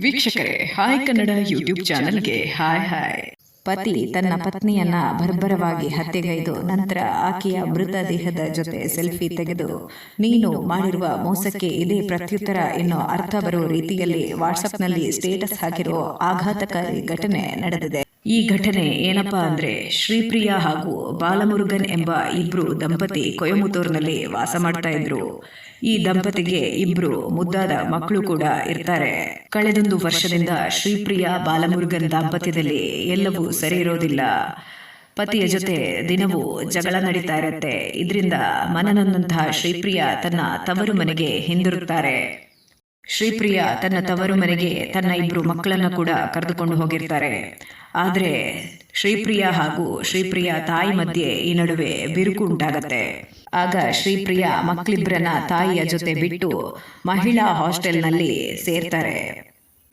ವೀಕ್ಷಕರೇ, hi Kannada YouTube ಚಾನೆಲ್ಗೆ hi. ಪತಿ ತನ್ನ ಪತ್ನಿಯನ್ನ ಬರ್ಬರವಾಗಿ ಹತ್ಯೆಗೈದು ನಂತರ ಆಕೆಯ ಮೃತ ದೇಹದ ಜೊತೆ ಸೆಲ್ಫಿ ತೆಗೆದು ನೀನು ಮಾಡಿರುವ ಮೋಸಕ್ಕೆ ಇದೇ ಪ್ರತ್ಯುತ್ತರ ಎನ್ನೋ ಅರ್ಥ ಬರೋ ರೀತಿಯಲ್ಲಿ ವಾಟ್ಸಪ್ನಲ್ಲಿ ಸ್ಟೇಟಸ್ ಹಾಕಿರೋ ಆಘಾತಕಾರಿ ಘಟನೆ ನಡೆದಿದೆ. ಈ ಘಟನೆ ಏನಪ್ಪಾ ಅಂದ್ರೆ, ಶ್ರೀಪ್ರಿಯಾ ಹಾಗೂ ಬಾಲಮುರುಗನ್ ಎಂಬ ಇಬ್ರು ದಂಪತಿ ಕೊಯಮತ್ತೂರಿನಲ್ಲಿ ವಾಸ ಮಾಡ್ತಾ ಇದ್ರು. ಈ ದಂಪತಿಗೆ ಇಬ್ರು ಮುದ್ದಾದ ಮಕ್ಕಳು ಕೂಡ ಇರ್ತಾರೆ. ಕಳೆದೊಂದು ವರ್ಷದಿಂದ ಶ್ರೀಪ್ರಿಯಾ ಬಾಲಮುರುಗನ್ ದಾಂಪತ್ಯದಲ್ಲಿ ಎಲ್ಲವೂ ಸರಿ ಇರೋದಿಲ್ಲ. ಪತಿಯ ಜೊತೆ ದಿನವೂ ಜಗಳ ನಡೀತಾ ಇರುತ್ತೆ. ಇದರಿಂದ ಮನನೊಂದಂತಹ ಶ್ರೀಪ್ರಿಯಾ ತನ್ನ ತವರು ಮನೆಗೆ ಹಿಂದಿರುತ್ತಾರೆ. ಶ್ರೀಪ್ರಿಯಾ ತನ್ನ ತವರು ಮನೆಗೆ ತನ್ನ ಇಬ್ರು ಮಕ್ಕಳನ್ನ ಕೂಡ ಕರೆದುಕೊಂಡು ಹೋಗಿರ್ತಾರೆ. ಆದರೆ ಶ್ರೀಪ್ರಿಯಾ ಹಾಗೂ ಶ್ರೀಪ್ರಿಯಾ ತಾಯಿ ಮಧ್ಯೆ ಈ ನಡುವೆ ಬಿರುಕು ಉಂಟಾಗತ್ತೆ. ಆಗ ಶ್ರೀಪ್ರಿಯಾ ಮಕ್ಕಳಿಬ್ಬರನ್ನ ತಾಯಿಯ ಜೊತೆ ಬಿಟ್ಟು ಮಹಿಳಾ ಹಾಸ್ಟೆಲ್ನಲ್ಲಿ ಸೇರ್ತಾರೆ.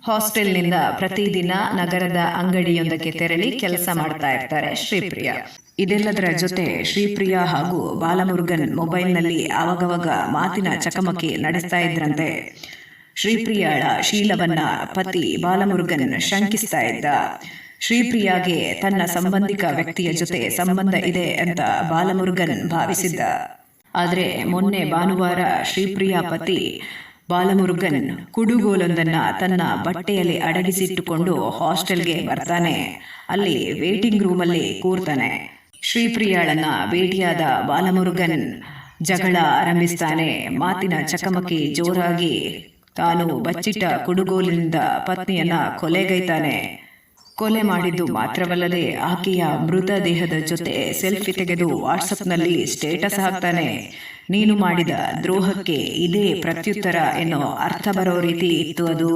ಹಾಸ್ಟೆಲ್ನಿಂದ ಪ್ರತಿದಿನ ನಗರದ ಅಂಗಡಿಯೊಂದಕ್ಕೆ ತೆರಳಿ ಕೆಲಸ ಮಾಡ್ತಾ ಇರ್ತಾರೆ ಶ್ರೀಪ್ರಿಯಾ. ಇದೆಲ್ಲದರ ಜೊತೆ ಶ್ರೀಪ್ರಿಯಾ ಹಾಗೂ ಬಾಲಮುರುಗನ್ ಮೊಬೈಲ್ನಲ್ಲಿ ಆವಾಗವಾಗ ಮಾತಿನ ಚಕಮಕಿ ನಡೆಸ್ತಾ ಇದ್ರಂತೆ. ಶ್ರೀಪ್ರಿಯಾಳ ಶೀಲವನ್ನ ಪತಿ ಬಾಲಮುರುಗನ್ ಶಂಕಿಸ್ತಾ ಇದ್ದ. ಶ್ರೀಪ್ರಿಯಾಗೆ ತನ್ನ ಸಂಬಂಧಿಕ ವ್ಯಕ್ತಿಯ ಜೊತೆ ಸಂಬಂಧ ಇದೆ ಅಂತ ಬಾಲಮುರುಗನ್ ಭಾವಿಸಿದ್ದ. ಆದರೆ ಮೊನ್ನೆ ಭಾನುವಾರ ಶ್ರೀಪ್ರಿಯಾ ಪತಿ ಬಾಲಮುರುಗನ್ ಕುಡುಗೋಲೊಂದನ್ನ ತನ್ನ ಬಟ್ಟೆಯಲ್ಲಿ ಅಡಗಿಸಿಟ್ಟುಕೊಂಡು ಹಾಸ್ಟೆಲ್ಗೆ ಬರ್ತಾನೆ. ಅಲ್ಲಿ ವೇಟಿಂಗ್ ರೂಮಲ್ಲಿ ಕೂರ್ತಾನೆ. ಶ್ರೀಪ್ರಿಯಾಳನ್ನ ಭೇಟಿಯಾದ ಬಾಲಮುರುಗನ್ ಜಗಳ ಆರಂಭಿಸ್ತಾನೆ. ಮಾತಿನ ಚಕಮಕಿ ಜೋರಾಗಿ ತಾನು ಬಚ್ಚಿಟ್ಟ ಕುಡುಗೋಲಿನಿಂದ ಪತ್ನಿಯನ್ನ ಕೊಲೆಗೈತಾನೆ. ಕೊಲೆ ಮಾಡಿದ್ದು ಮಾತ್ರವಲ್ಲದೆ ಆಕೆಯ ಮೃತ ದೇಹದ ಜೊತೆ ಸೆಲ್ಫಿ ತೆಗೆದು ವಾಟ್ಸಪ್ನಲ್ಲಿ ಸ್ಟೇಟಸ್ ಹಾಕ್ತಾನೆ. ನೀನು ಮಾಡಿದ ದ್ರೋಹಕ್ಕೆ ಇದೇ ಪ್ರತ್ಯುತ್ತರ ಎನ್ನೋ ಅರ್ಥ ಬರೋ ರೀತಿ ಇತ್ತು ಅದು.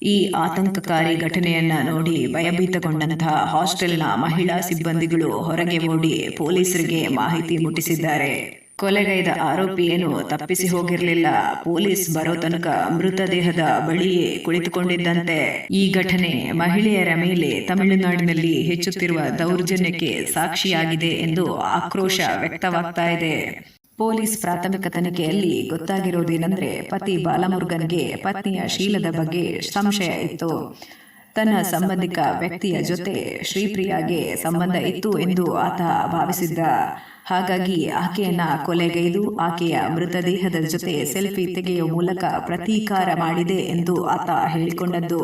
ಈ ಆತಂಕಕಾರಿ ಘಟನೆಯನ್ನ ನೋಡಿ ಭಯಭೀತಗೊಂಡಂತಹ ಹಾಸ್ಟೆಲ್ನ ಮಹಿಳಾ ಸಿಬ್ಬಂದಿಗಳು ಹೊರಗೆ ಓಡಿ ಪೊಲೀಸರಿಗೆ ಮಾಹಿತಿ ಮುಟ್ಟಿಸಿದ್ದಾರೆ. ಕೊಲೆಗೈದ ಆರೋಪಿ ಏನು ತಪ್ಪಿಸಿ ಹೋಗಿರಲಿಲ್ಲ. ಪೊಲೀಸ್ ಬರೋ ತನಕ ಮೃತದೇಹದ ಬಳಿಯೇ ಕುಳಿತುಕೊಂಡಿದ್ದಂತೆ. ಈ ಘಟನೆ ಮಹಿಳೆಯರ ಮೇಲೆ ತಮಿಳುನಾಡಿನಲ್ಲಿ ಹೆಚ್ಚುತ್ತಿರುವ ದೌರ್ಜನ್ಯಕ್ಕೆ ಸಾಕ್ಷಿಯಾಗಿದೆ ಎಂದು ಆಕ್ರೋಶ ವ್ಯಕ್ತವಾಗ್ತಾ ಇದೆ. ಪೊಲೀಸ್ ಪ್ರಾಥಮಿಕ ತನಿಖೆಯಲ್ಲಿ ಗೊತ್ತಾಗಿರೋದೇನೆಂದ್ರೆ, ಪತಿ ಬಾಲಮುರುಗನ್ಗೆ ಪತ್ನಿಯ ಶೀಲದ ಬಗ್ಗೆ ಸಂಶಯ ಇತ್ತು. ತನ್ನ ಸಂಬಂಧಿಕ ವ್ಯಕ್ತಿಯ ಜೊತೆ ಶ್ರೀಪ್ರಿಯಾಗೆ ಸಂಬಂಧ ಇತ್ತು ಎಂದು ಆತ ಭಾವಿಸಿದ್ದ. ಹಾಗಾಗಿ ಆಕೆಯನ್ನ ಕೊಲೆಗೈದು ಆಕೆಯ ಮೃತದೇಹದ ಜೊತೆ ಸೆಲ್ಫಿ ತೆಗೆಯುವ ಮೂಲಕ ಪ್ರತೀಕಾರ ಮಾಡಿದೆ ಎಂದು ಆತ ಹೇಳಿಕೊಂಡದ್ದು.